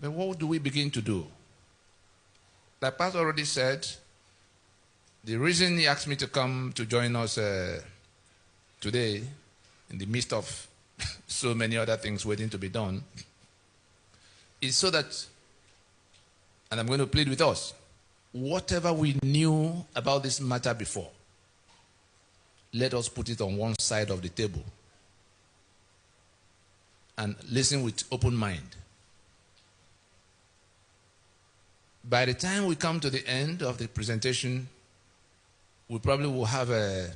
But what do we begin to do? Like Pastor already said, the reason he asked me to come to join us today, in the midst of so many other things waiting to be done, is so that, and I'm going to plead with us, whatever we knew about this matter before, let us put it on one side of the table and listen with open mind. By the time we come to the end of the presentation, we probably will have a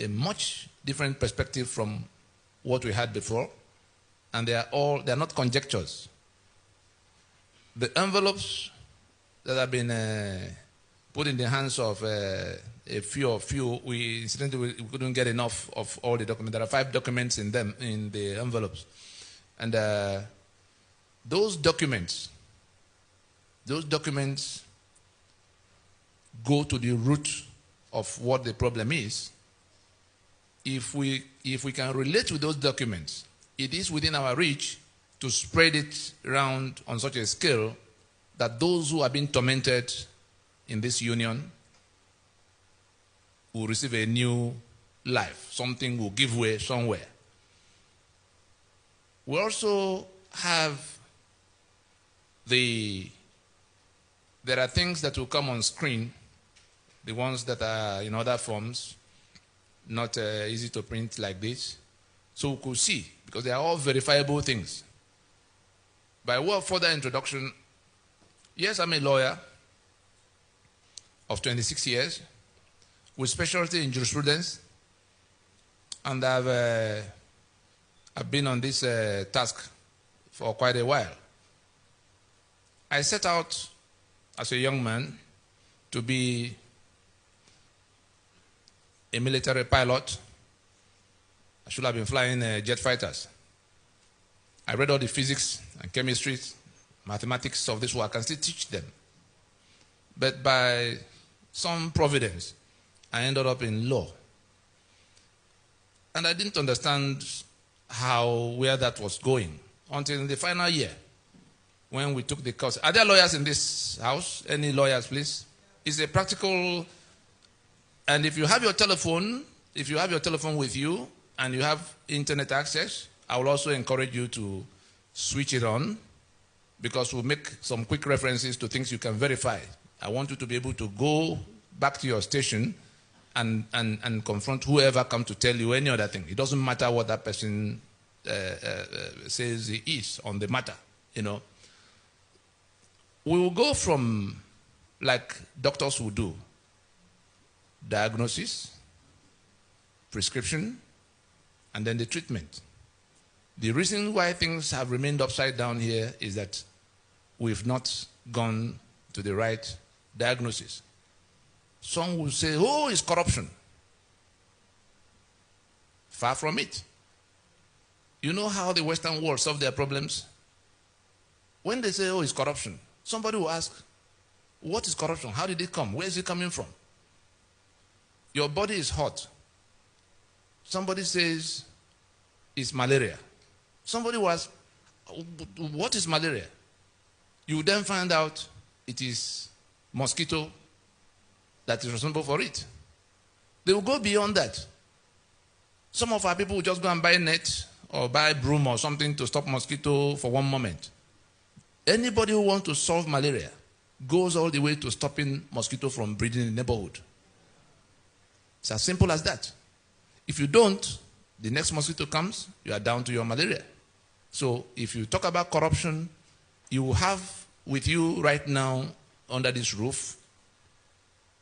much different perspective from what we had before, and they are not conjectures. The envelopes that have been put in the hands of a few, we incidentally we couldn't get enough of all the documents. There are 5 documents in them, in the envelopes. And those documents go to the root of what the problem is. If we can relate with those documents, it is within our reach to spread it around on such a scale that those who are being tormented in this union will receive a new life. Something will give way somewhere. We also have there are things that will come on screen, the ones that are in other forms, not easy to print like this. So we could see, because they are all verifiable things. By way of further introduction, yes, I'm a lawyer of 26 years with specialty in jurisprudence, and I've been on this task for quite a while. I set out as a young man to be a military pilot. I should have been flying jet fighters. I read all the physics and chemistry, mathematics of this work. I can still teach them. But by some providence, I ended up in law. And I didn't understand where that was going until in the final year when we took the course. Are there lawyers in this house? Any lawyers, please? It's a practical, and if you have your telephone with you and you have internet access, I will also encourage you to switch it on, because we'll make some quick references to things you can verify. I want you to be able to go back to your station and confront whoever comes to tell you any other thing. It doesn't matter what that person says he is on the matter, you know. We will go from, like doctors will do, diagnosis, prescription, and then the treatment. The reason why things have remained upside down here is that we've not gone to the right diagnosis. Some will say, oh, it's corruption. Far from it. You know how the Western world solve their problems? When they say, oh, it's corruption, somebody will ask, what is corruption? How did it come? Where is it coming from? Your body is hot. Somebody says it's malaria. Somebody will ask, what is malaria? You then find out it is mosquito that is responsible for it. They will go beyond that. Some of our people will just go and buy net or buy broom or something to stop mosquito for one moment. Anybody who wants to solve malaria goes all the way to stopping mosquito from breeding in the neighborhood. It's as simple as that. If you don't, the next mosquito comes, you are down to your malaria. So if you talk about corruption, you will have with you right now under this roof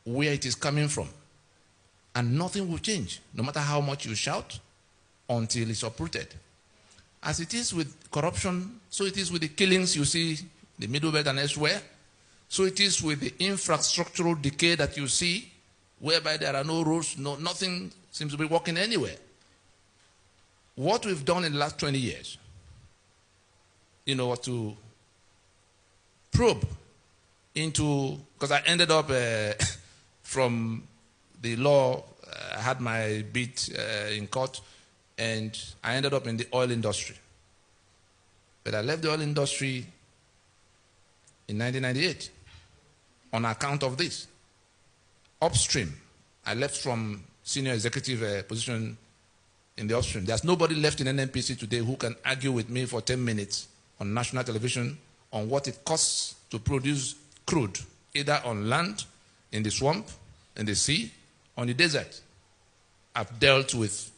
where it is coming from. And nothing will change, no matter how much you shout, until it's uprooted. As it is with corruption, so it is with the killings you see, the Middle Belt and elsewhere. So it is with the infrastructural decay that you see, whereby there are no roads, nothing seems to be working anywhere. What we've done in the last 20 years, was to probe into, because I ended up from the law, I had my bit in court, and I ended up in the oil industry. But I left the oil industry in 1998 on account of this. Upstream, I left from senior executive position in the upstream. There's nobody left in NNPC today who can argue with me for 10 minutes on national television on what it costs to produce crude, either on land, in the swamp, in the sea, on the desert. I've dealt with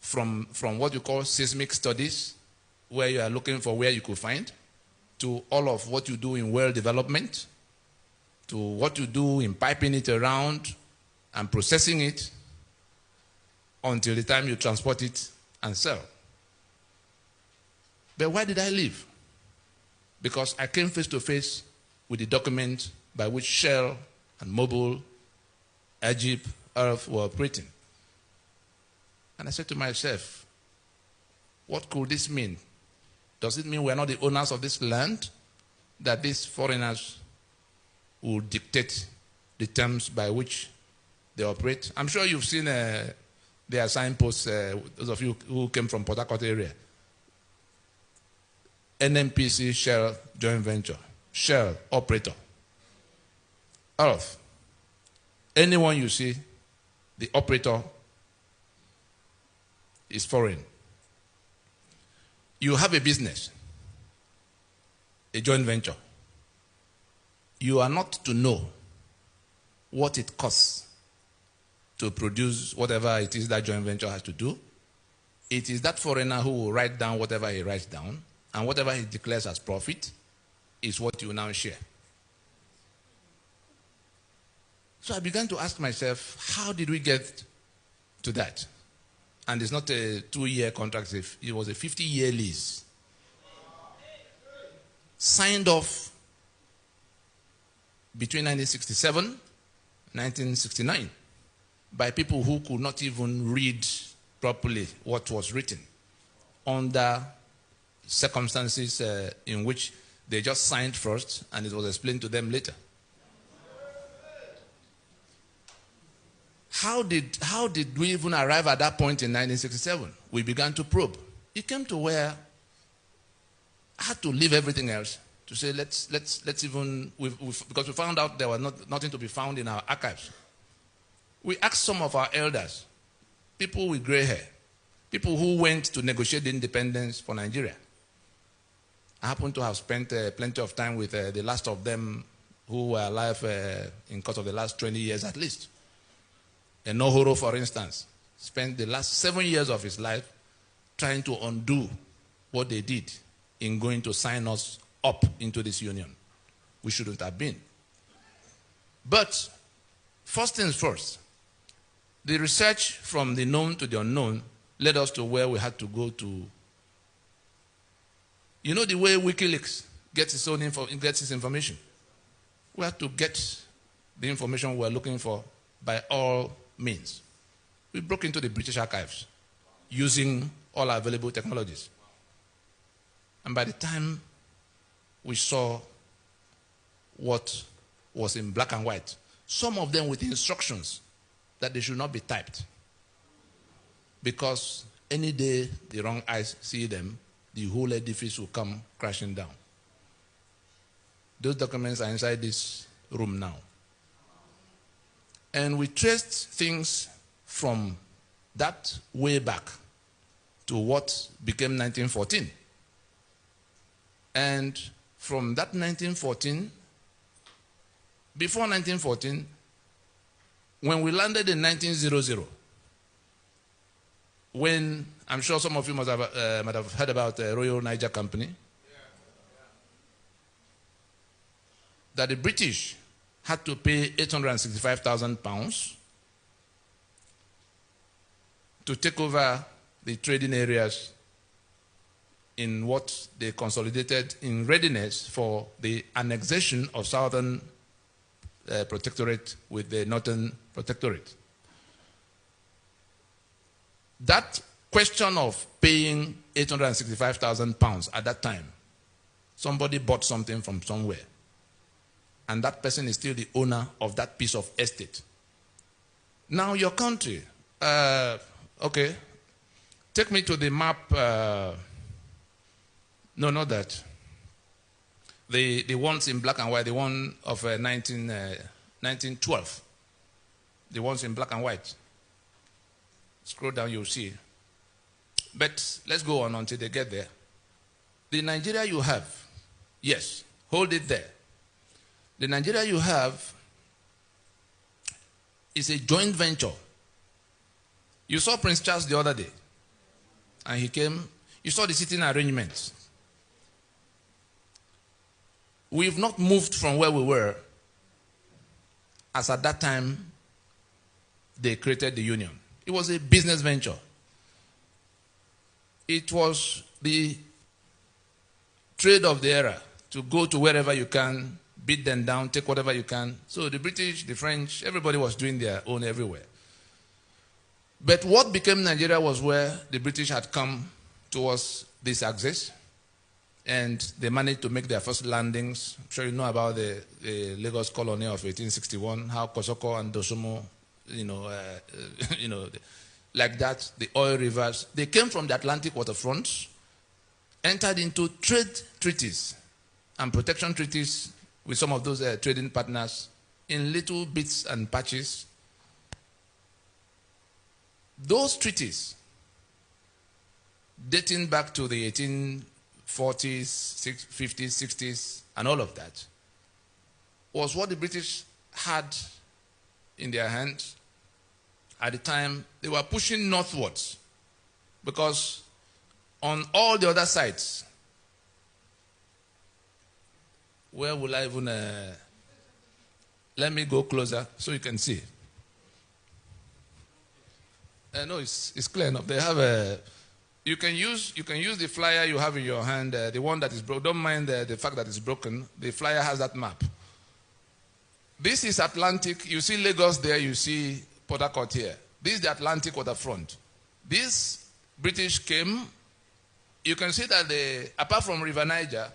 from what you call seismic studies, where you are looking for where you could find, to all of what you do in well development, to what you do in piping it around and processing it until the time you transport it and sell. But why did I leave? Because I came face to face with the document by which Shell and Mobil, Egypt, Earth were operating. And I said to myself, what could this mean? Does it mean we're not the owners of this land? That these foreigners will dictate the terms by which they operate? I'm sure you've seen their signposts, those of you who came from Port Harcourt area. NNPC Shell joint venture. Shell operator. Earth. Anyone you see, the operator is foreign. You have a business, a joint venture. You are not to know what it costs to produce whatever it is that joint venture has to do. It is that foreigner who will write down whatever he writes down, and whatever he declares as profit is what you now share. So I began to ask myself, how did we get to that? And it's not a 2-year contract, it was a 50-year lease. Signed off between 1967 and 1969 by people who could not even read properly what was written, under circumstances in which they just signed first and it was explained to them later. How did we even arrive at that point in 1967? We began to probe. It came to where I had to leave everything else to say let's even because we found out there was nothing to be found in our archives. We asked some of our elders, people with gray hair, people who went to negotiate the independence for Nigeria. I happen to have spent plenty of time with the last of them who were alive in course of the last 20 years at least. Nohoro, for instance, spent the last 7 years of his life trying to undo what they did in going to sign us up into this union. We shouldn't have been. But first things first, the research from the known to the unknown led us to where we had to go to. You know the way WikiLeaks gets its information? We had to get the information we were looking for by all means. We broke into the British archives using all available technologies. And by the time we saw what was in black and white, some of them with instructions that they should not be typed, because any day the wrong eyes see them, the whole edifice will come crashing down. Those documents are inside this room now. And we traced things from that way back to what became 1914. And from that 1914, before 1914, when we landed in 1900, when I'm sure some of you might have heard about the Royal Niger Company, that the British had to pay £865,000 to take over the trading areas in what they consolidated in readiness for the annexation of Southern Protectorate with the Northern Protectorate. That question of paying £865,000 at that time, somebody bought something from somewhere, and that person is still the owner of that piece of estate. Now your country, okay, take me to the map, no, not that. The ones in black and white, the one of 1912. The ones in black and white. Scroll down, you'll see. But let's go on until they get there. The Nigeria you have, yes, hold it there. The Nigeria you have is a joint venture. You saw Prince Charles the other day, and he came. You saw the sitting arrangements. We've not moved from where we were as at that time they created the union. It was a business venture. It was the trade of the era to go to wherever you can, beat them down, take whatever you can. So the British, the French, everybody was doing their own everywhere. But what became Nigeria was where the British had come towards this axis, and they managed to make their first landings. I'm sure you know about the Lagos colony of 1861, how Kosoko and Dosumo, like that, the oil rivers. They came from the Atlantic waterfront, entered into trade treaties and protection treaties with some of those trading partners in little bits and patches. Those treaties, dating back to the 1840s, 50s, 60s, and all of that, was what the British had in their hands. At the time, they were pushing northwards because on all the other sides, where will I even, let me go closer so you can see. No, it's clear enough. They have a, you can use the flyer you have in your hand, the one that is broken. Don't mind the fact that it's broken. The flyer has that map. This is Atlantic. You see Lagos there, you see Port Harcourt here. This is the Atlantic waterfront. This British came. You can see that apart from River Niger,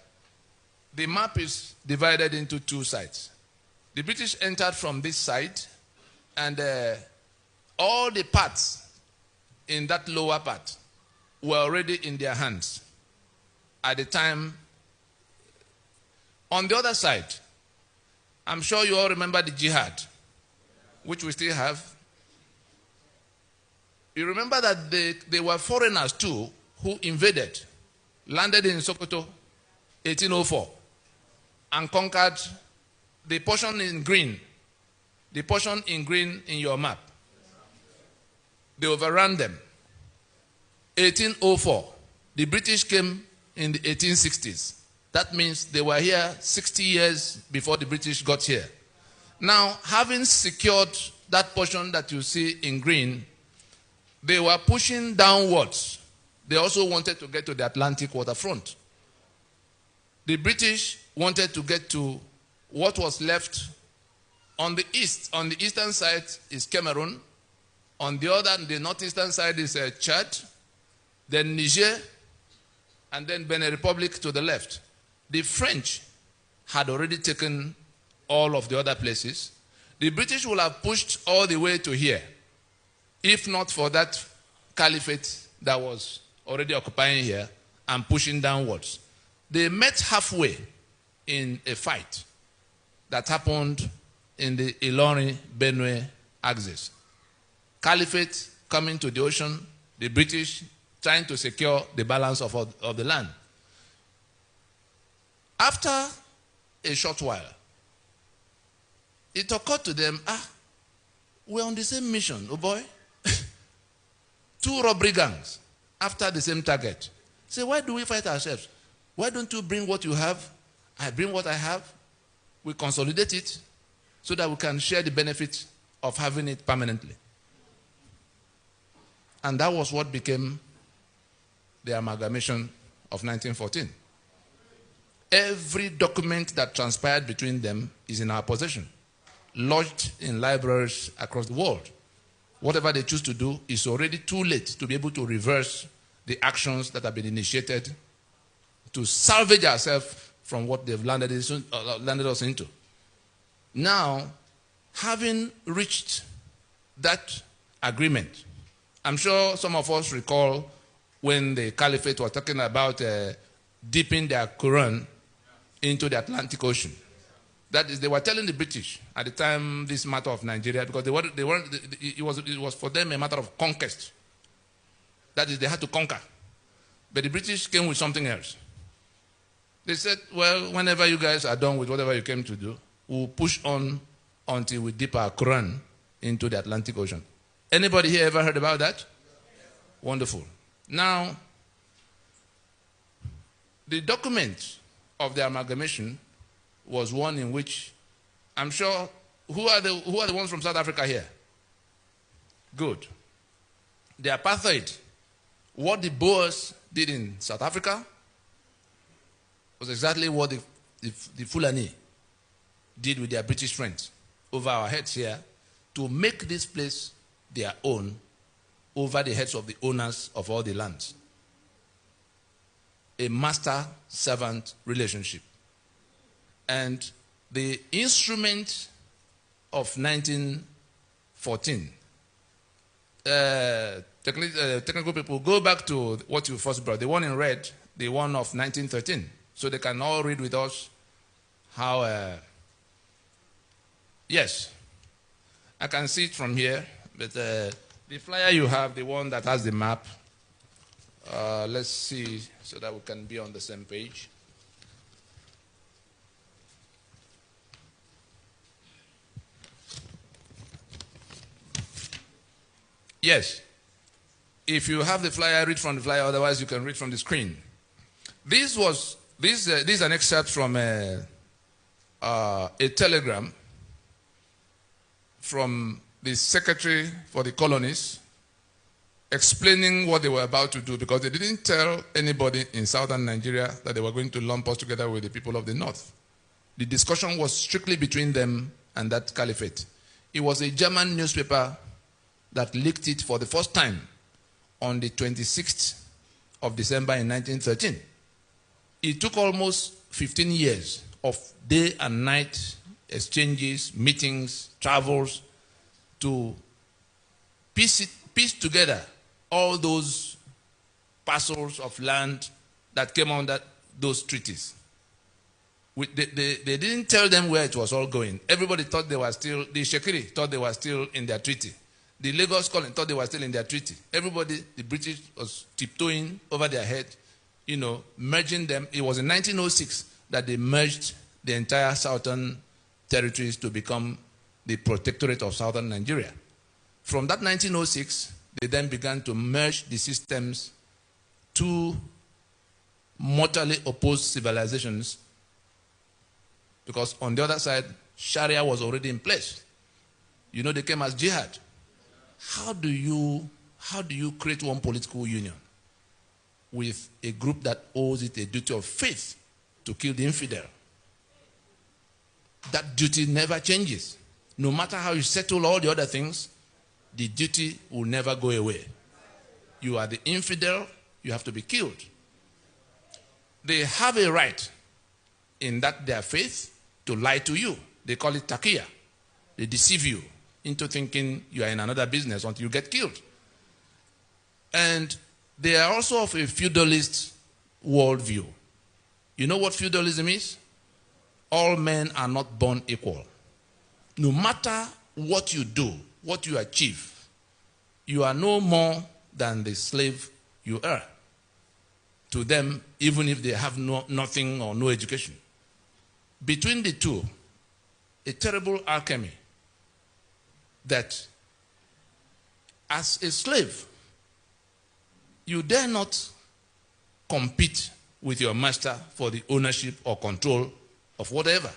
the map is divided into two sides. The British entered from this side, and all the parts in that lower part were already in their hands at the time. On the other side, I'm sure you all remember the jihad, which we still have. You remember that they were foreigners too who invaded, landed in Sokoto, 1804, and conquered the portion in green. The portion in green in your map. They overran them. 1804. The British came in the 1860s. That means they were here 60 years before the British got here. Now, having secured that portion that you see in green, they were pushing downwards. They also wanted to get to the Atlantic waterfront. The British wanted to get to what was left on the east. On the eastern side is Cameroon. On the northeastern side is Chad, then Niger, and then Benin Republic to the left. The French had already taken all of the other places. The British would have pushed all the way to here, if not for that caliphate that was already occupying here and pushing downwards. They met halfway in a fight that happened in the Ilorin-Benue axis. Caliphate coming to the ocean, the British trying to secure the balance of the land. After a short while, it occurred to them, we're on the same mission, oh boy. Two robbery gangs after the same target. Say, why do we fight ourselves? Why don't you bring what you have? I bring what I have. We consolidate it so that we can share the benefits of having it permanently. And that was what became the amalgamation of 1914. Every document that transpired between them is in our possession, lodged in libraries across the world. Whatever they choose to do is already too late to be able to reverse the actions that have been initiated to salvage ourselves from what they've landed us into. Now, having reached that agreement, I'm sure some of us recall when the caliphate was talking about dipping their Quran into the Atlantic Ocean. That is, they were telling the British at the time this matter of Nigeria, because it was for them a matter of conquest. That is, they had to conquer. But the British came with something else. They said, well, whenever you guys are done with whatever you came to do, we'll push on until we dip our crown into the Atlantic Ocean. Anybody here ever heard about that? Wonderful. Now, the document of the amalgamation was one in which, I'm sure, who are the ones from South Africa here? Good. The apartheid, what the Boers did in South Africa was exactly what the Fulani did with their British friends over our heads here to make this place their own over the heads of the owners of all the lands. A master-servant relationship. And the instrument of 1914, technical people, go back to what you first brought, the one in red, the one of 1913, so they can all read with us how, yes, I can see it from here, but the flyer you have, the one that has the map, let's see so that we can be on the same page. Yes. If you have the flyer, read from the flyer. Otherwise, you can read from the screen. This is an excerpt from a telegram from the Secretary for the Colonies explaining what they were about to do, because they didn't tell anybody in southern Nigeria that they were going to lump us together with the people of the north. The discussion was strictly between them and that caliphate. It was a German newspaper that leaked it for the first time on the 26th of December in 1913. It took almost 15 years of day and night exchanges, meetings, travels to piece together all those parcels of land that came under those treaties. They didn't tell them where it was all going. Everybody thought they were still, the Shekiri thought they were still in their treaty. The Lagos Colony thought they were still in their treaty. Everybody, the British was tiptoeing over their head, merging them. It was in 1906 that they merged the entire southern territories to become the protectorate of southern Nigeria. From that 1906, they then began to merge the systems, two mortally opposed civilizations, because on the other side, Sharia was already in place. They came as jihad. How do you create one political union with a group that owes it a duty of faith to kill the infidel? That duty never changes. No matter how you settle all the other things, the duty will never go away. You are the infidel, you have to be killed. They have a right in that their faith to lie to you. They call it taqiyya. They deceive you into thinking you are in another business until you get killed. And they are also of a feudalist worldview. You know what feudalism is? All men are not born equal. No matter what you do, what you achieve, you are no more than the slave you are to them, even if they have nothing or no education. Between the two, a terrible alchemy that as a slave, you dare not compete with your master for the ownership or control of whatever.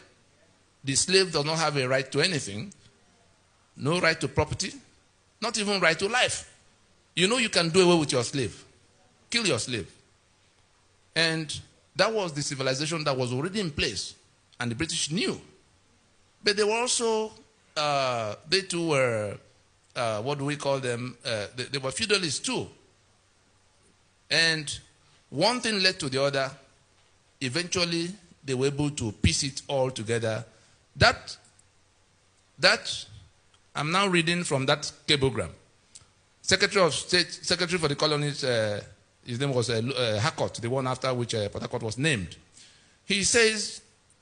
The slave does not have a right to anything, no right to property, not even right to life. You can do away with your slave. Kill your slave. And that was the civilization that was already in place, and the British knew. But they were also, they too were, what do we call them? They were feudalists too. And one thing led to the other. Eventually, they were able to piece it all together. That I'm now reading from that cablegram. Secretary of State, Secretary for the Colonies, his name was Harcourt, the one after which Port Harcourt was named. He says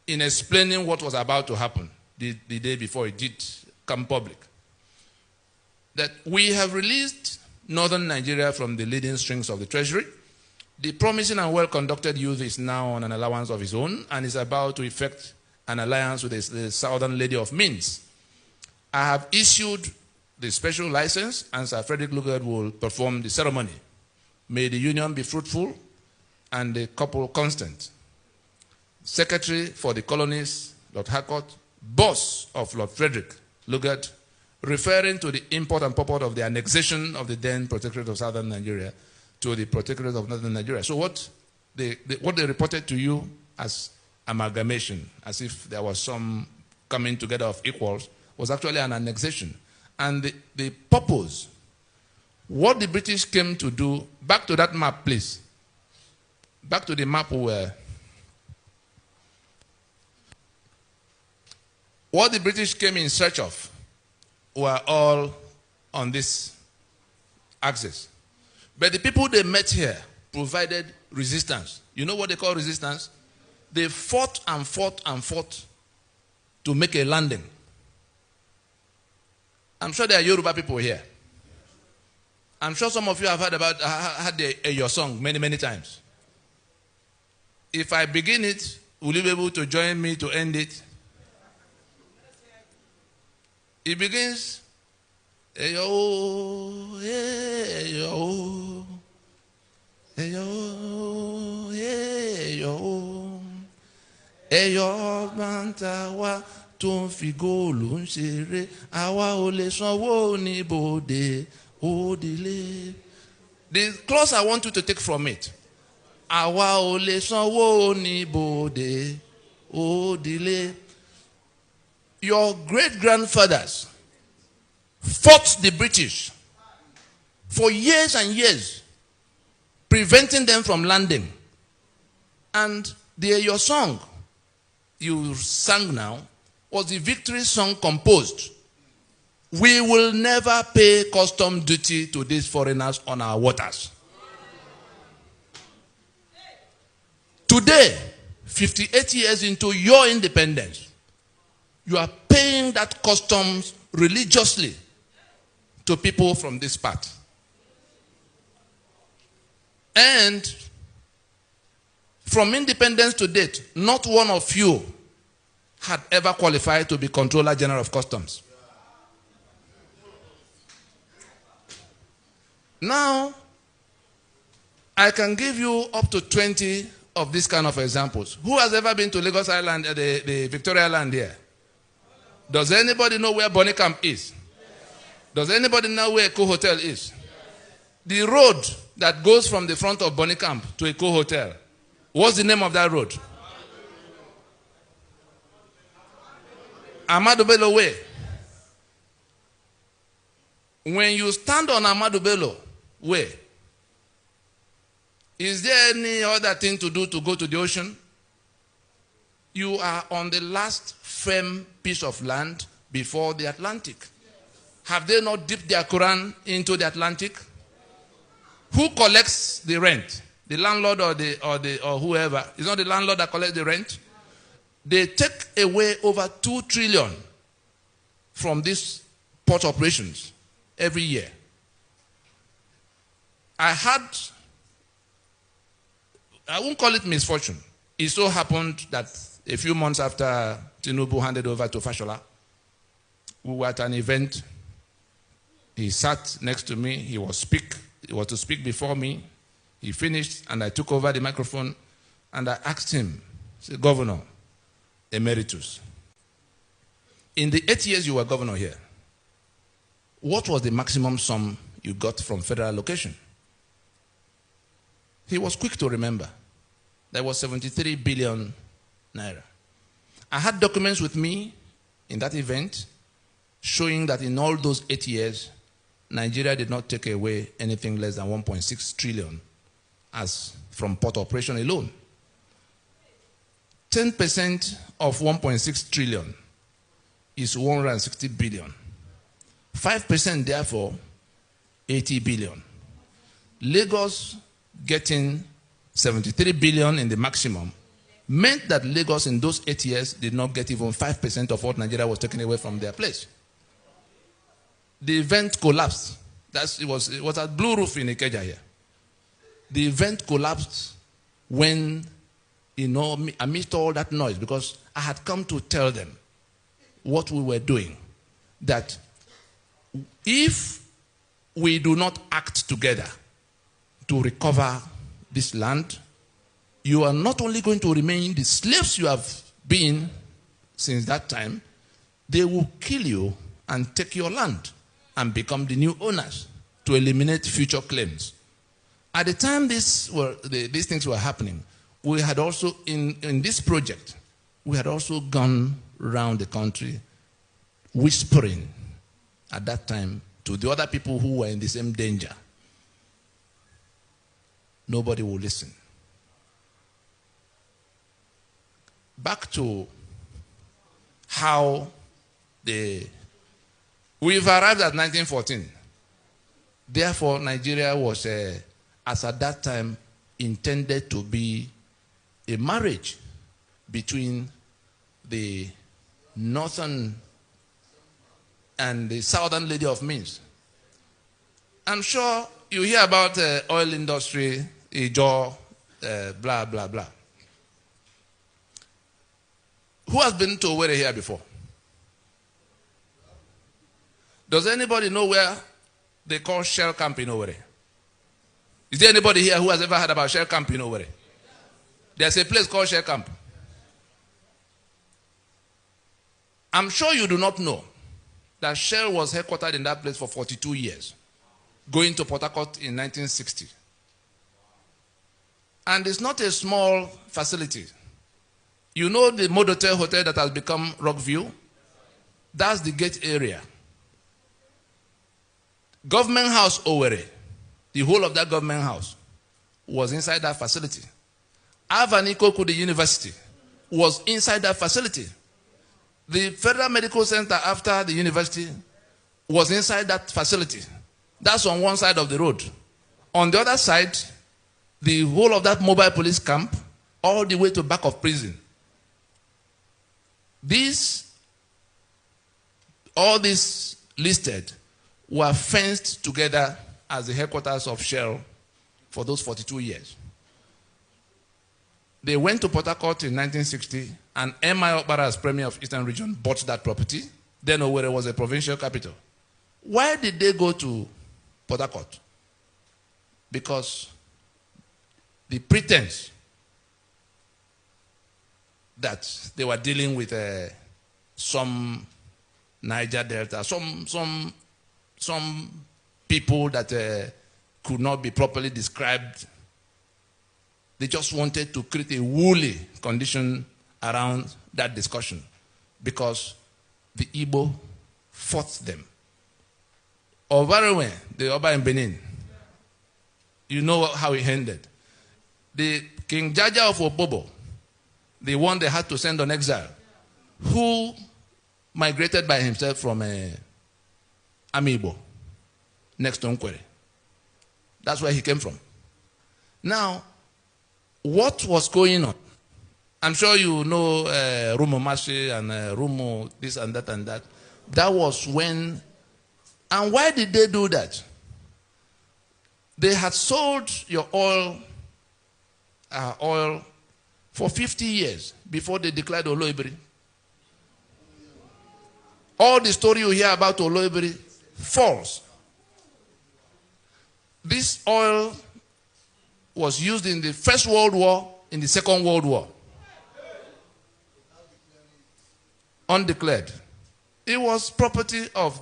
in explaining what was about to happen the day before it did come public. That we have released northern Nigeria from the leading strings of the treasury. The promising and well-conducted youth is now on an allowance of his own and is about to effect an alliance with the southern lady of Minsk. I have issued the special license, and Sir Frederick Lugard will perform the ceremony. May the union be fruitful and the couple constant. Secretary for the colonies, Lord Harcourt, boss of Lord Frederick Lugard, referring to the import and purport of the annexation of the then Protectorate of Southern Nigeria to the Protectorate of Northern Nigeria. So what they reported to you as amalgamation, as if there was some coming together of equals, was actually an annexation. And the purpose, what the British came to do, back to that map, please. Back to the map where what the British came in search of were all on this axis. But the people they met here provided resistance. You know what they call resistance? They fought and fought and fought to make a landing. I'm sure there are Yoruba people here. I'm sure some of you have had your song many, many times. If I begin it, will you be able to join me to end it? It begins, Eyo, Eyo, Eyo, Eyo, Eyo, Bantawa, Ton fi góòlù ń ṣeré, àwa ò lè sanwó ní bòde, òdìlé. The clause I want you to take from it, àwa ò lè sanwó ní bòde, òdìlé. Your great-grandfathers fought the British for years and years, preventing them from landing. And your song you sang now was the victory song composed. We will never pay custom duty to these foreigners on our waters. Today, 58 years into your independence, you are paying that customs religiously to people from this part. And from independence to date, not one of you had ever qualified to be Controller General of Customs. Now, I can give you up to 20 of these kind of examples. Who has ever been to Lagos Island, the Victoria Island here? Does anybody know where Bonny Camp is? Does anybody know where Eco Hotel is? The road that goes from the front of Bonny Camp to Eco Hotel, what's the name of that road? Ahmadu Bello Way. When you stand on Ahmadu Bello Way, is there any other thing to do to go to the ocean? You are on the last firm piece of land before the Atlantic. Have they not dipped their Quran into the Atlantic? Who collects the rent? The landlord or whoever? It's not the landlord that collects the rent. They take away over 2 trillion from these port operations every year. I won't call it misfortune. It so happened that a few months after Tinubu handed over to Fashola, we were at an event. He sat next to me. He was to speak before me. He finished, and I took over the microphone, and I asked him, said, Governor Emeritus, in the 8 years you were governor here, what was the maximum sum you got from federal allocation? He was quick to remember. There was 73 billion naira. I had documents with me in that event showing that in all those 8 years, Nigeria did not take away anything less than 1.6 trillion as from port operation alone. 10% of 1.6 trillion is 160 billion. 5% therefore, 80 billion. Lagos getting 73 billion in the maximum meant that Lagos in those 8 years did not get even 5% of what Nigeria was taken away from their place. The event collapsed. It was a blue roof in Ikeja here. The event collapsed when, amidst all that noise, because I had come to tell them what we were doing, that if we do not act together to recover this land, you are not only going to remain the slaves you have been since that time, they will kill you and take your land and become the new owners to eliminate future claims. At the time these things were happening, we had also, in this project, we had also gone around the country whispering at that time to the other people who were in the same danger. Nobody will listen. Back to how we've arrived at 1914. Therefore, Nigeria was, as at that time, intended to be a marriage between the northern and the southern lady of means. I'm sure you hear about oil industry, Ijo, blah, blah, blah. Who has been to Owerri here before? Does anybody know where they call Shell Camp in Owerri? Is there anybody here who has ever heard about Shell Camp in Owerri? There's a place called Shell Camp. I'm sure you do not know that Shell was headquartered in that place for 42 years, going to Port Harcourt in 1960. And it's not a small facility. You know the Modotel Hotel that has become Rockview? That's the gate area. Government House Owerri, the whole of that government house, was inside that facility. Avanikoku, the university, was inside that facility. The Federal Medical Center after the university was inside that facility. That's on one side of the road. On the other side, the whole of that mobile police camp, all the way to back of prison. All these listed were fenced together as the headquarters of Shell for those 42 years. They went to Port Harcourt in 1960, and M.I. Okpara, as Premier of Eastern Region, bought that property. Then Owerri was a provincial capital. Why did they go to Port Harcourt? Because the pretense that they were dealing with some Niger Delta, some people that could not be properly described. They just wanted to create a woolly condition around that discussion because the Igbo fought them. Ovarewe, the Oba in Benin, you know how it ended. The King Jaja of Opobo, the one they had to send on exile, who migrated by himself from Amibo, next to Nkwere. That's where he came from. Now, what was going on? I'm sure you know Rumo Mashi and Rumo this and that and that. That was when, and why did they do that? They had sold your oil for 50 years before they declared Oloibiri. All the story you hear about Oloibiri, false. This oil was used in the First World War, in the Second World War. Undeclared. It was property of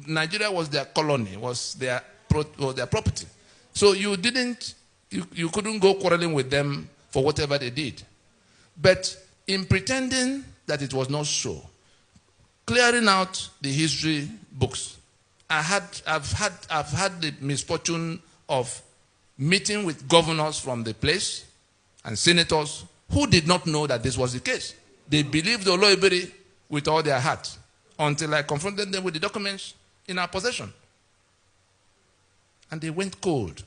Nigeria was their colony, was their property. So you couldn't go quarreling with them for whatever they did. But in pretending that it was not so, clearing out the history books, I've had the misfortune of meeting with governors from the place and senators who did not know that this was the case. They believed Oloibiri with all their heart until I confronted them with the documents in our possession. And they went cold,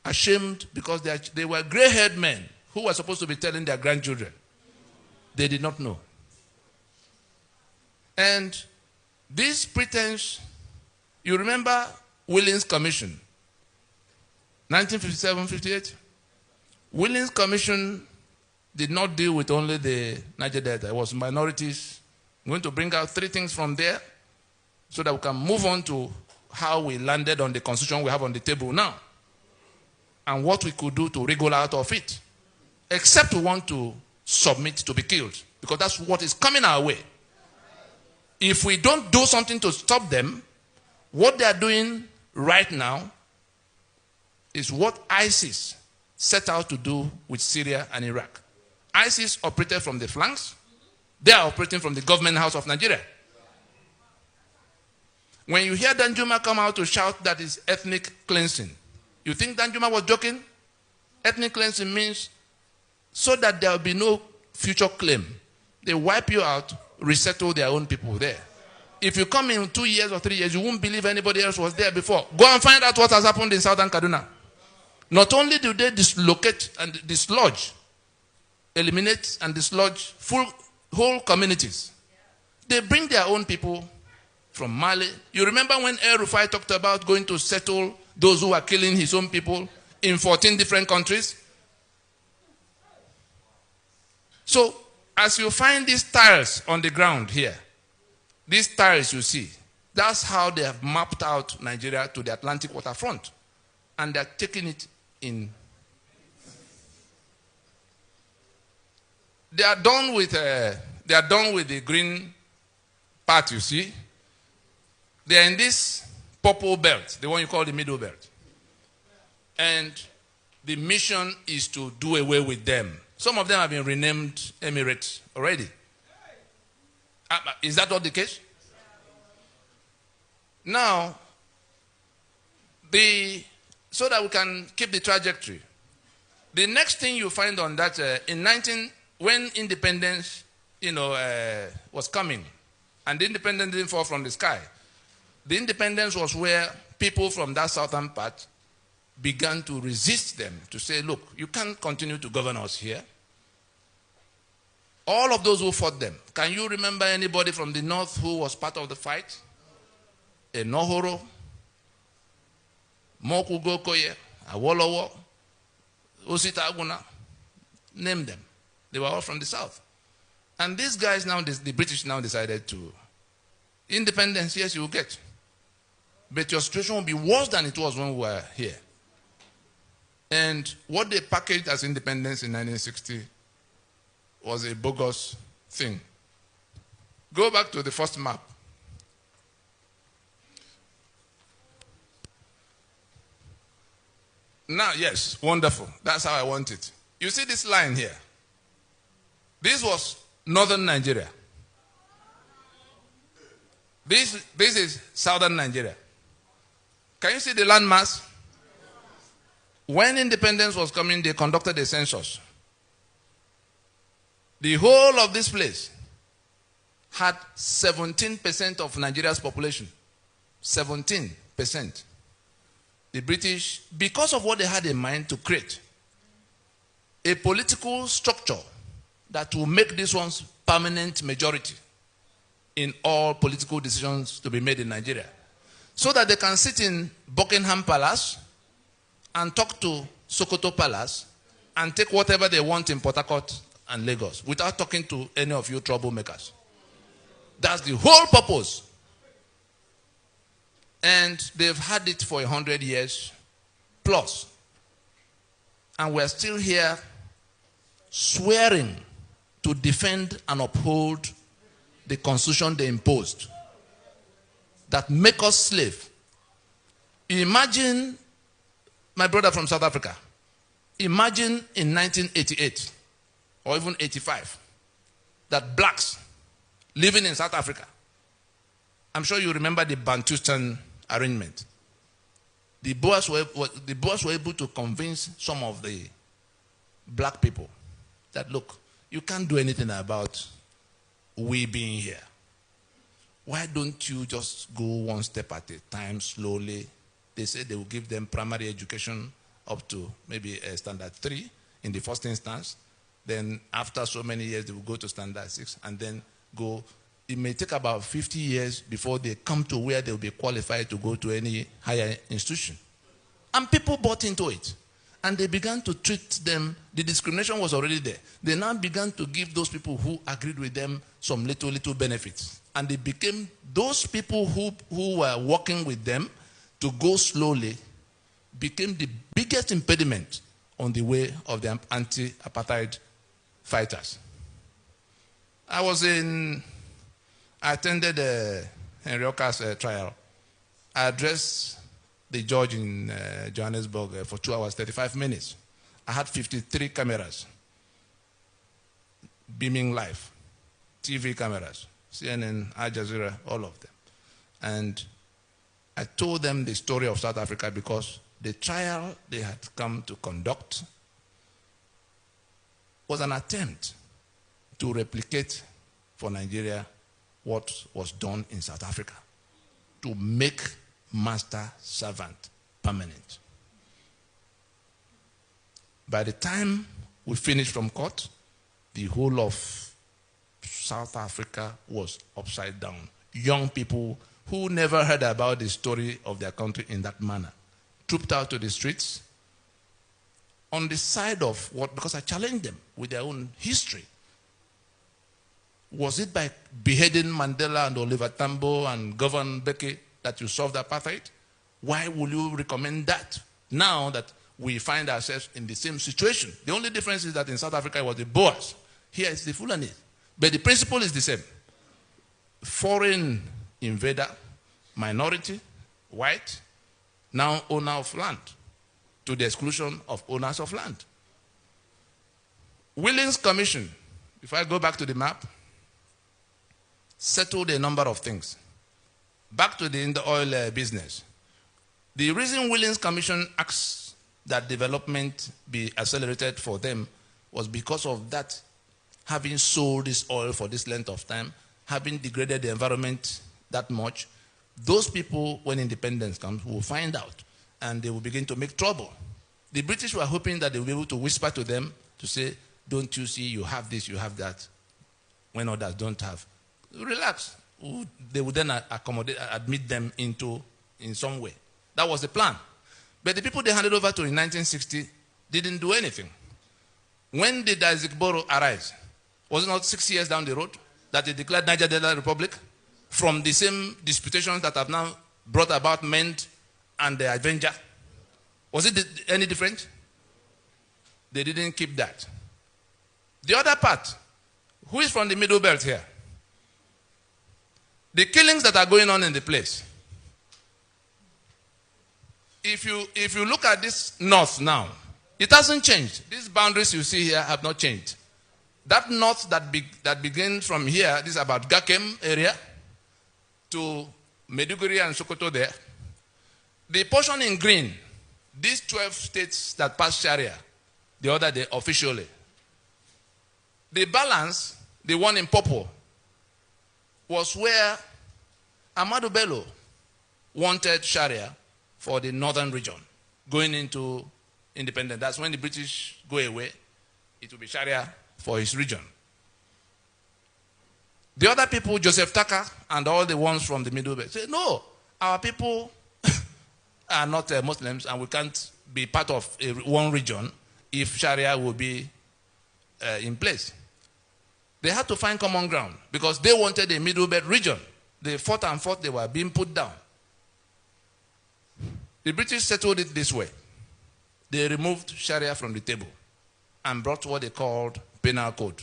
ashamed, because they were gray-haired men who were supposed to be telling their grandchildren. They did not know. And this pretense, you remember Willings Commission, 1957-58? Willings Commission did not deal with only the Niger Delta. It was minorities. I'm going to bring out 3 things from there so that we can move on to how we landed on the constitution we have on the table now and what we could do to wriggle out of it, except we want to submit to be killed, because that's what is coming our way. If we don't do something to stop them, what they are doing right now is what ISIS set out to do with Syria and Iraq. ISIS operated from the flanks. They are operating from the government house of Nigeria. When you hear Danjuma come out to shout that is ethnic cleansing, you think Danjuma was joking? Ethnic cleansing means so that there will be no future claim. They wipe you out, resettle their own people there. If you come in 2 years or 3 years, you won't believe anybody else was there before. Go and find out what has happened in southern Kaduna. Not only do they dislocate and dislodge, eliminate and dislodge whole communities, they bring their own people from Mali. You remember when El Rufai talked about going to settle those who are killing his own people in 14 different countries? So, as you find these tiles on the ground here, these tiles you see, that's how they have mapped out Nigeria to the Atlantic waterfront. And they're taking it in. They are done with the green part, you see. They are in this purple belt, the one you call the middle belt. And the mission is to do away with them. Some of them have been renamed Emirates already. Is that not the case? Now, so that we can keep the trajectory, the next thing you find on that, when independence, was coming, and the independence didn't fall from the sky. The independence was where people from that southern part began to resist them, to say, look, you can't continue to govern us here. All of those who fought them. Can you remember anybody from the north who was part of the fight? Enohoro, Mokugokoye, Awolowo, Osita Aguna, name them. They were all from the south. And these guys now, the British now decided to, independence, yes, you will get. But your situation will be worse than it was when we were here. And what they packaged as independence in 1960 was a bogus thing. Go back to the first map. Now, yes, wonderful. That's how I want it. You see this line here? This was northern Nigeria. This is southern Nigeria. Can you see the landmass? When independence was coming, they conducted a census. The whole of this place had 17% of Nigeria's population. 17%. The British, because of what they had in mind to create, a political structure that will make this one's permanent majority in all political decisions to be made in Nigeria, so that they can sit in Buckingham Palace and talk to Sokoto Palace and take whatever they want in Port Harcourt and Lagos without talking to any of you troublemakers. That's the whole purpose. And they've had it for 100 years plus. And we're still here swearing to defend and uphold the constitution they imposed that make us slave. Imagine, my brother from South Africa, imagine in 1988 or even 85 that blacks living in South Africa, I'm sure you remember the Bantustan arrangement. The Boers were able to convince some of the black people that, look, you can't do anything about we being here. Why don't you just go one step at a time, slowly? They said they will give them primary education up to maybe standard 3. in the first instance. Then after so many years, they will go to standard 6 and then go. It may take about 50 years before they come to where they will be qualified to go to any higher institution. And people bought into it. And they began to treat them. The discrimination was already there. They now began to give those people who agreed with them some little benefits. And they became those people who were working with them to go slowly, became the biggest impediment on the way of the anti-apartheid fighters. I attended Henry Oka's trial. I addressed the judge in Johannesburg for 2 hours, 35 minutes. I had 53 cameras, beaming live, TV cameras, CNN, Al Jazeera, all of them. And I told them the story of South Africa because the trial they had come to conduct was an attempt to replicate for Nigeria what was done in South Africa, to make master-servant permanent. By the time we finished from court, the whole of South Africa was upside down. Young people who never heard about the story of their country in that manner trooped out to the streets on the side of what, because I challenged them with their own history. Was it by beheading Mandela and Oliver Tambo and Governor Mbeki that you solved apartheid? Why will you recommend that now that we find ourselves in the same situation? The only difference is that in South Africa it was the Boers. Here it's the Fulani. But the principle is the same. Foreign invader, minority, white, now owner of land, to the exclusion of owners of land. Willings Commission, if I go back to the map, settled a number of things. Back to the oil business. The reason Willings Commission asked that development be accelerated for them was because of that, having sold this oil for this length of time, having degraded the environment that much. Those people, when independence comes, will find out and they will begin to make trouble. The British were hoping that they will be able to whisper to them to say, don't you see, you have this, you have that, when others don't have. Relax. They would then admit them in some way. That was the plan. But the people they handed over to in 1960 didn't do anything. When did Isaac Boro arise? Was it not 6 years down the road that they declared Niger Delta Republic from the same disputations that have now brought about Mend and the Avenger? Was it any different? They didn't keep that. The other part, who is from the Middle Belt here? The killings that are going on in the place. If you look at this north now, it hasn't changed. These boundaries you see here have not changed. That north that begins from here, this is about Gakem area, to Meduguri and Sokoto there. The portion in green, these 12 states that passed Sharia the other day officially. The balance, the one in purple, was where Ahmadu Bello wanted Sharia for the northern region, going into independence. That's when the British go away, it will be Sharia for his region. The other people, Joseph Tucker and all the ones from the Middle Belt, say, no, our people are not Muslims and we can't be part of one region if Sharia will be in place. They had to find common ground because they wanted a Middle Belt region. They fought and fought, they were being put down. The British settled it this way. They removed Sharia from the table and brought what they called penal code,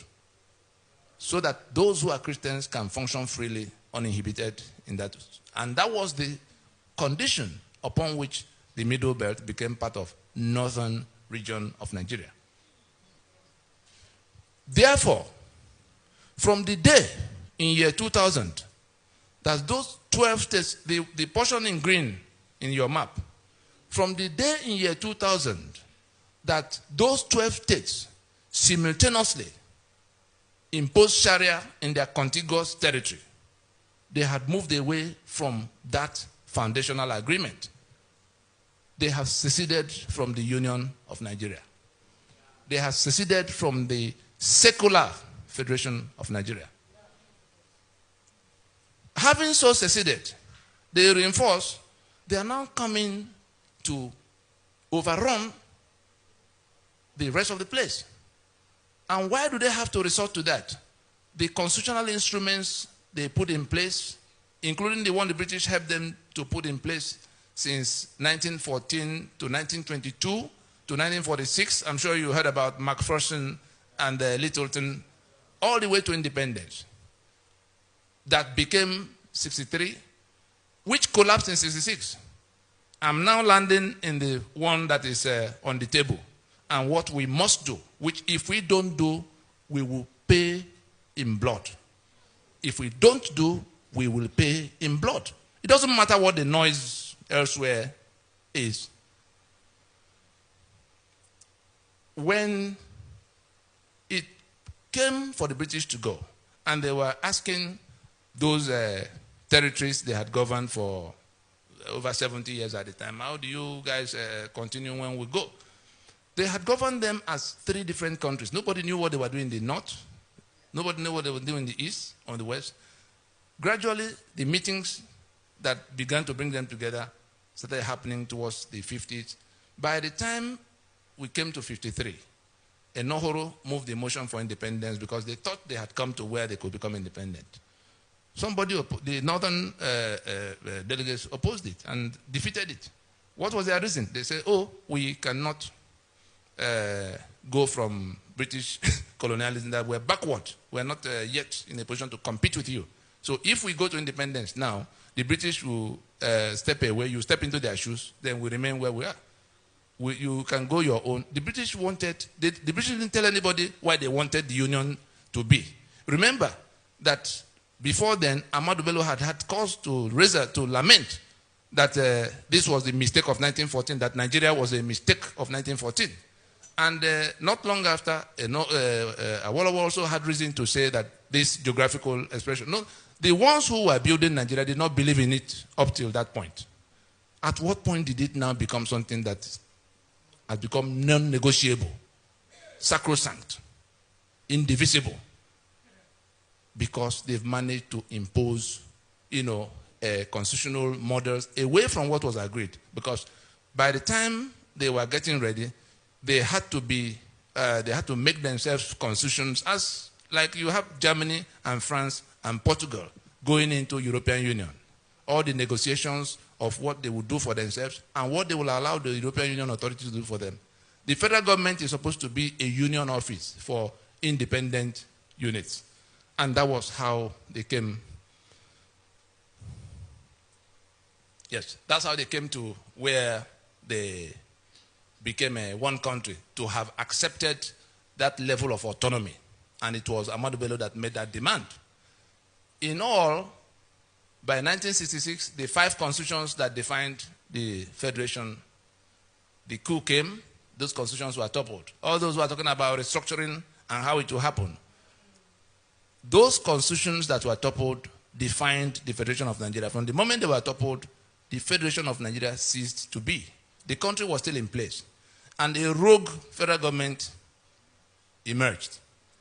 so that those who are Christians can function freely, uninhibited in that. And that was the condition upon which the Middle Belt became part of northern region of Nigeria. Therefore, from the day in year 2000 that those 12 states, the portion in green in your map, from the day in year 2000 that those 12 states simultaneously imposed Sharia in their contiguous territory, they had moved away from that foundational agreement. They have seceded from the Union of Nigeria. they had seceded from the secular Federation of Nigeria. Having so seceded, they reinforce, they are now coming to overrun the rest of the place. And why do they have to resort to that? The constitutional instruments they put in place, including the one the British helped them to put in place since 1914 to 1922 to 1946. I'm sure you heard about Macpherson and Littleton, all the way to independence. That became 63, which collapsed in 66. I'm now landing in the one that is on the table. And what we must do, which if we don't do, we will pay in blood. If we don't do, we will pay in blood. It doesn't matter what the noise elsewhere is. When it came for the British to go, and they were asking those territories they had governed for over 70 years at the time, how do you guys continue when we go? They had governed them as 3 different countries. Nobody knew what they were doing in the north. Nobody knew what they were doing in the east or in the west. Gradually, the meetings that began to bring them together started happening towards the 50s. By the time we came to 53, Enohoro moved the motion for independence because they thought they had come to where they could become independent. The northern delegates opposed it and defeated it. What was their reason? They said, oh, we cannot go from British colonialism, that we're backward. We're not yet in a position to compete with you. So if we go to independence now, the British will step away, you step into their shoes, then we remain where we are. You can go your own. The British the British didn't tell anybody why they wanted the Union to be. Remember that before then, Ahmadu Bello had cause to lament that this was the mistake of 1914, that Nigeria was a mistake of 1914. And not long after, Awolowo also had reason to say that this geographical expression. No, the ones who were building Nigeria did not believe in it up till that point. At what point did it now become something that has become non-negotiable, sacrosanct, indivisible? Because they've managed to impose, constitutional models away from what was agreed. Because by the time they were getting ready, they had to make themselves constitutions, as like you have Germany and France and Portugal going into European Union. All the negotiations of what they would do for themselves and what they will allow the European Union authorities to do for them. The federal government is supposed to be a union office for independent units. And that was how they came. Yes, that's how they came to where they became one country, to have accepted that level of autonomy. And it was Ahmadu Bello that made that demand. In all, by 1966, the 5 constitutions that defined the federation, the coup came, those constitutions were toppled. All those who are talking about restructuring and how it will happen, those constitutions that were toppled defined the Federation of Nigeria. From the moment they were toppled, the Federation of Nigeria ceased to be. The country was still in place. And a rogue federal government emerged.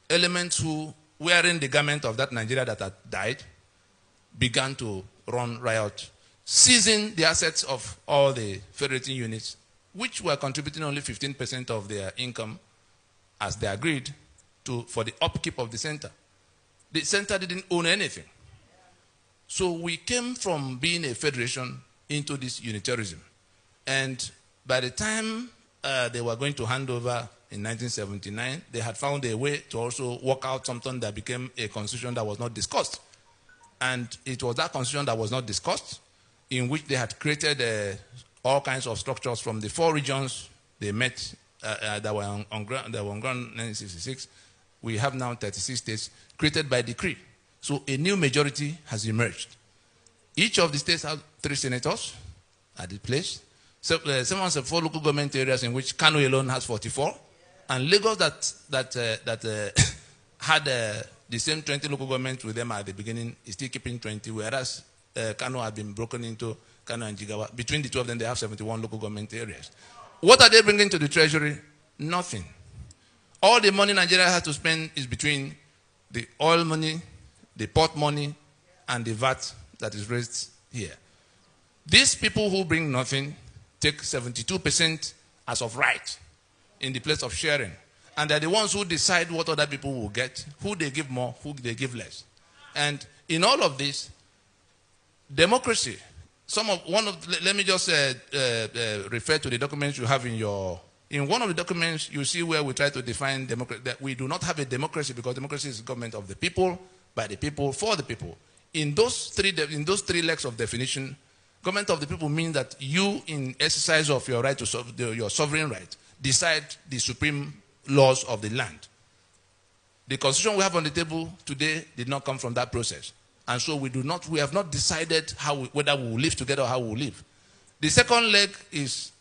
Elements who, wearing the garment of that Nigeria that had died, began to run riot, seizing the assets of all the federating units, which were contributing only 15% of their income, as they agreed, for the upkeep of the center. The center didn't own anything. So we came from being a federation into this unitarism. And by the time they were going to hand over in 1979, they had found a way to also work out something that became a constitution that was not discussed. And it was that constitution that was not discussed, in which they had created all kinds of structures from the 4 regions they met that were on ground in 1966. We have now 36 states created by decree. So a new majority has emerged. Each of the states have 3 senators at the place. So, 4 local government areas in which Kano alone has 44. And Lagos that had the same 20 local governments with them at the beginning is still keeping 20, whereas Kano had been broken into Kano and Jigawa. Between the 2 of them, they have 71 local government areas. What are they bringing to the treasury? Nothing. All the money Nigeria has to spend is between the oil money, the port money, and the VAT that is raised here. These people who bring nothing take 72% as of right in the place of sharing. And they're the ones who decide what other people will get, who they give more, who they give less. And in all of this, democracy, let me just refer to the documents you have in one of the documents you see where we try to define democracy, that we do not have a democracy because democracy is government of the people, by the people, for the people. In those three legs of definition, government of the people means that you, in exercise of your right to your sovereign right, decide the supreme laws of the land. The constitution we have on the table today did not come from that process. And so we have not decided whether we will live together or how we will live. The second leg is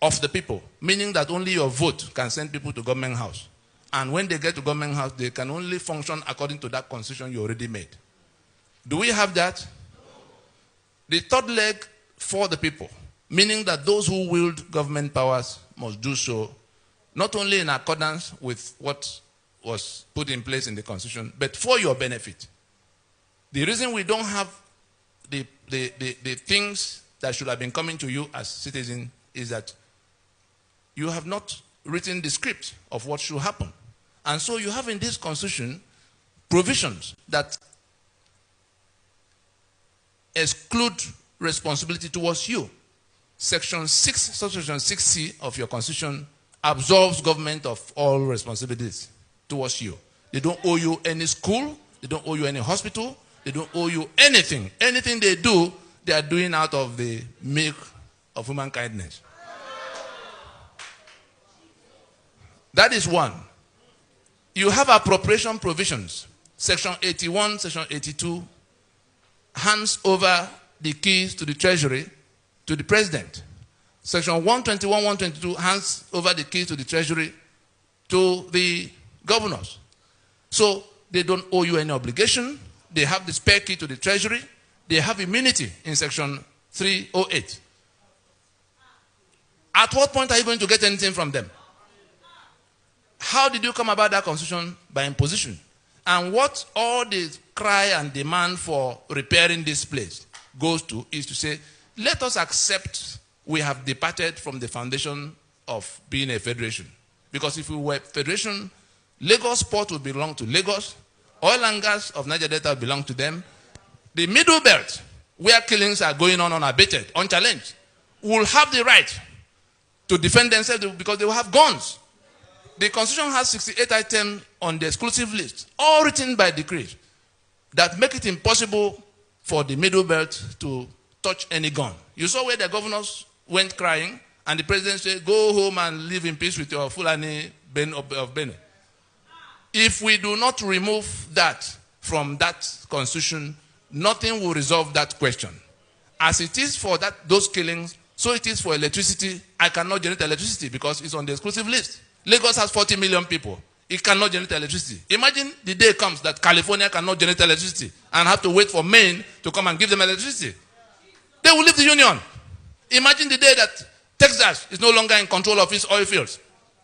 of the people, meaning that only your vote can send people to government house. And when they get to government house, they can only function according to that constitution you already made. Do we have that? The third leg, for the people, meaning that those who wield government powers must do so not only in accordance with what was put in place in the constitution, but for your benefit. The reason we don't have the things that should have been coming to you as citizens is that you have not written the script of what should happen. And so you have in this constitution provisions that exclude responsibility towards you. Section 6C of your constitution absolves government of all responsibilities towards you. They don't owe you any school, they don't owe you any hospital, they don't owe you anything. Anything they do, they are doing out of the milk of human kindness. That is one. You have appropriation provisions. Section 81, Section 82 hands over the keys to the treasury to the president. Section 121, 122 hands over the keys to the treasury to the governors. So they don't owe you any obligation. They have the spare key to the treasury. They have immunity in Section 308. At what point are you going to get anything from them? How did you come about that constitution? By imposition. And what all the cry and demand for repairing this place goes to is to say, let us accept we have departed from the foundation of being a federation. Because if we were a federation, Lagos Port would belong to Lagos, oil and gas of Niger Delta would belong to them. The middle belt, where killings are going on unabated, unchallenged, will have the right to defend themselves because they will have guns. The constitution has 68 items on the exclusive list, all written by decree, that make it impossible for the middle belt to touch any gun. You saw where the governors went crying, and the president said, go home and live in peace with your Fulani of Benin. If we do not remove that from that constitution, nothing will resolve that question. As it is for those killings, so it is for electricity. I cannot generate electricity because it's on the exclusive list. Lagos has 40 million people. It cannot generate electricity. Imagine the day comes that California cannot generate electricity and have to wait for Maine to come and give them electricity. They will leave the union. Imagine the day that Texas is no longer in control of its oil fields.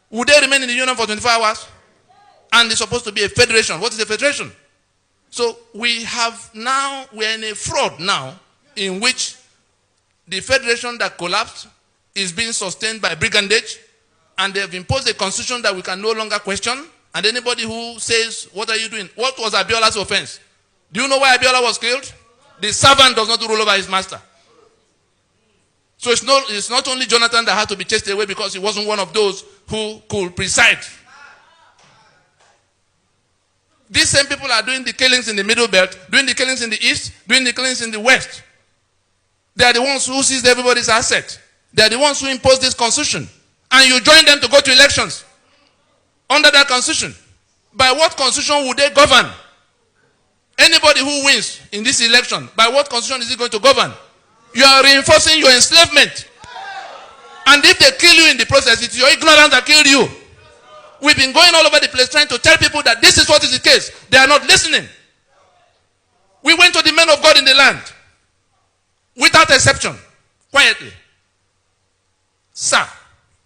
Would they remain in the union for 24 hours? And it's supposed to be a federation. What is a federation? So we're in a fraud now in which the federation that collapsed is being sustained by brigandage, and they have imposed a constitution that we can no longer question. And anybody who says, what are you doing? What was Abiola's offense? Do you know why Abiola was killed? The servant does not rule over his master. So it's not only Jonathan that had to be chased away because he wasn't one of those who could preside. These same people are doing the killings in the middle belt, doing the killings in the east, doing the killings in the west. They are the ones who seized everybody's asset. They are the ones who imposed this constitution. And you join them to go to elections under that constitution. By what constitution would they govern? Anybody who wins in this election, by what constitution is he going to govern? You are reinforcing your enslavement. And if they kill you in the process, it's your ignorance that killed you. We've been going all over the place trying to tell people that this is what is the case. They are not listening. We went to the men of God in the land, without exception, quietly. Sir,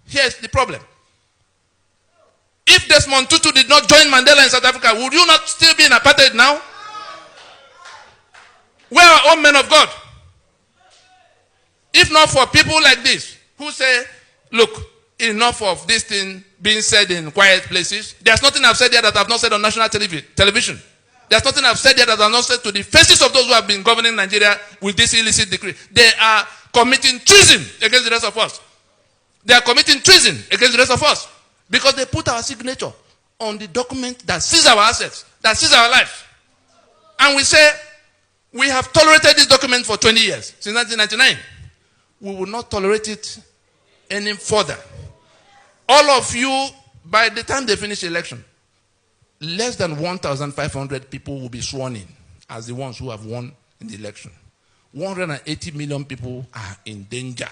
here's the problem. If Desmond Tutu did not join Mandela in South Africa, would you not still be in apartheid now? Where are all men of God? If not for people like this, who say, look, enough of this thing being said in quiet places. There's nothing I've said here that I've not said on national television. There's nothing I've said here that I've not said to the faces of those who have been governing Nigeria with this illicit decree. They are committing treason against the rest of us. They are committing treason against the rest of us. Because they put our signature on the document that sees our assets, that sees our lives. And we say, we have tolerated this document for 20 years, since 1999. We will not tolerate it any further. All of you, by the time they finish the election, less than 1,500 people will be sworn in as the ones who have won in the election. 180 million people are in danger.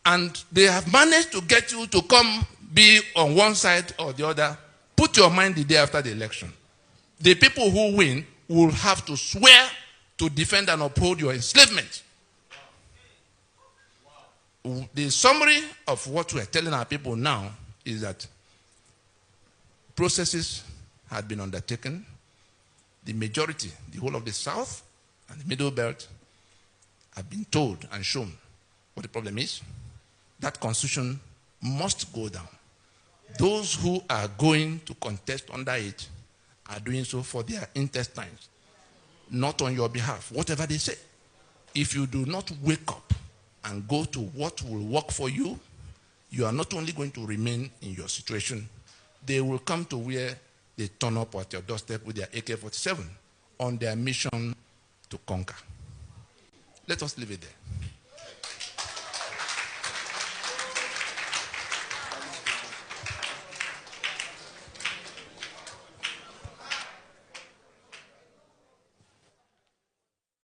And they have managed to get you to come be on one side or the other. Put your mind the day after the election. The people who win will have to swear to defend and uphold your enslavement. The summary of what we are telling our people now is that processes had been undertaken. The majority, the whole of the South and the Middle Belt, have been told and shown what the problem is. That constitution must go down. Those who are going to contest under it are doing so for their intestines, not on your behalf, whatever they say. If you do not wake up and go to what will work for you, you are not only going to remain in your situation, they will come to where they turn up at your doorstep with their AK-47 on their mission to conquer. Let us leave it there.